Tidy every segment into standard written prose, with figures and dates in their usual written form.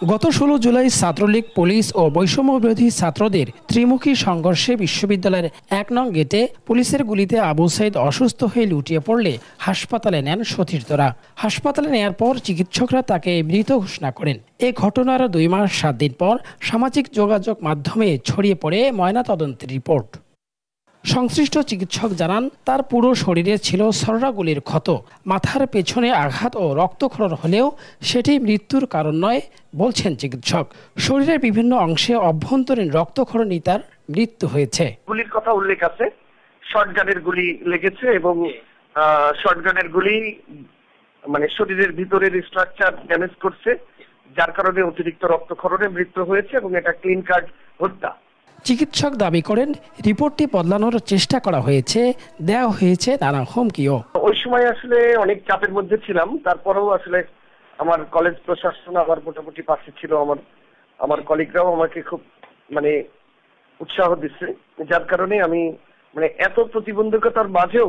গত ১৬ জুলাই ছাত্রলীগ, পুলিশ ও বৈষম্যবিরোধী ছাত্রদের ত্রিমুখী সংঘর্ষে বিশ্ববিদ্যালয়ের ১ নং গেটে পুলিশের গুলিতে আবু সাইদ অসুস্থ হয়ে লুটিয়ে পড়লে হাসপাতালে নেন সতীর্থরা। হাসপাতালে নেয়ার পর চিকিৎসকরা তাকে মৃত ঘোষণা করেন। এ ঘটনার ২ মাস ৭ দিন পর সামাজিক যোগাযোগ মাধ্যমে ছড়িয়ে পড়ে ময়নাতদন্তের রিপোর্ট। সংশ্লিষ্ট চিকিৎসক জানান, তার পুরো শরীরে ছিল ছররা গুলির ক্ষত। মাথার পেছনে আঘাত ও রক্তক্ষরণ হলেও সেটি মৃত্যুর কারণ নয় বলছেন চিকিৎসক। শরীরের বিভিন্ন অংশে অভ্যন্তরীণ রক্তক্ষরণই তার মৃত্যু হয়েছে। গুলির কথা উল্লেখ আছে, শটগানের গুলি লেগেছে এবং শটগানের গুলি মানে শরীরের ভিতরের স্ট্রাকচার ড্যামেজ করছে, যার কারণে অতিরিক্ত রক্তক্ষরণে মৃত্যু হয়েছে এবং এটা ক্লিন কার্ড হত্যা। চিকিৎসক দাবি করেন, রিপোর্টটি বদলানোর চেষ্টা করা হয়েছে, দেওয়া হয়েছে নানা হুমকিও। ওই সময় আসলে অনেক চাপের মধ্যে ছিলাম, তারপরেও আসলে আমার কলেজ প্রশাসন আমার মোটামুটি পাশে ছিল, আমার কলিগরাও আমাকে খুব মানে উৎসাহ দিচ্ছে, যার কারণে আমি মানে এত প্রতিবন্ধকতার মাঝেও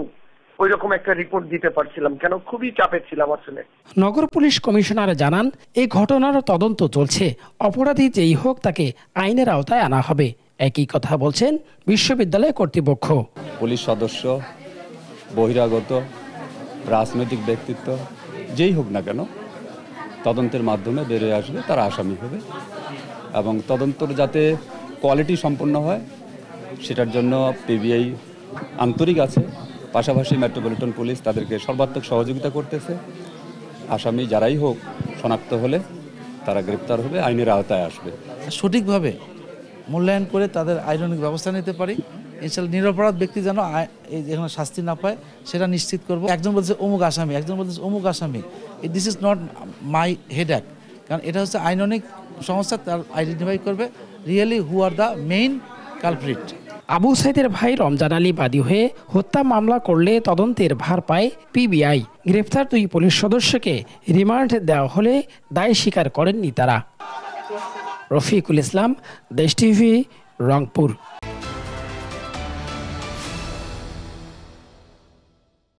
ওই রকম একটা রিপোর্ট দিতে পারছিলাম, কেন খুবই চাপে ছিলাম আসলে। নগর পুলিশ কমিশনার জানান, এই ঘটনার তদন্ত চলছে, অপরাধী যেই হোক তাকে আইনের আওতায় আনা হবে। একই কথা বলছেন বিশ্ববিদ্যালয় কর্তৃপক্ষ। পুলিশ সদস্য, বহিরাগত, রাজনৈতিক ব্যক্তিত্ব যেই হোক না কেন, তদন্তের মাধ্যমে বেরিয়ে আসবে, তারা আসামি হবে এবং তদন্ত যাতে কোয়ালিটি সম্পন্ন হয় সেটার জন্য পিবিআই আন্তরিক আছে। পাশাপাশি মেট্রোপলিটন পুলিশ তাদেরকে সর্বাত্মক সহযোগিতা করতেছে। আসামি যারাই হোক শনাক্ত হলে তারা গ্রেপ্তার হবে, আইনের আওতায় আসবে। সঠিকভাবে মূল্যায়ন করে তাদের আইনানুগ ব্যবস্থা নিতে পারি। ইনশাআল্লাহ নিরপরাধ ব্যক্তি যেন যেখানে শাস্তি না পায় সেটা নিশ্চিত করব। একজন বলছে অমুক আসামি, একজন বলছে অমুক আসামি। This is not my headache, কারণ এটা হচ্ছে আইনানুগ সংস্থা, তার আইডেন্টিফাই করবে really who are the main culprit. Abu সাইদের ভাই রমজান আলী বাদী হয়ে হত্যা মামলা করলে তদন্তের ভার পায় পিবিআই। গ্রেফতার 2 পুলিশ সদস্যকে রিমান্ড দেওয়া হলে দায় স্বীকার করেননি তারা। রফিকুল ইসলাম, দেশ টিভি, রংপুর।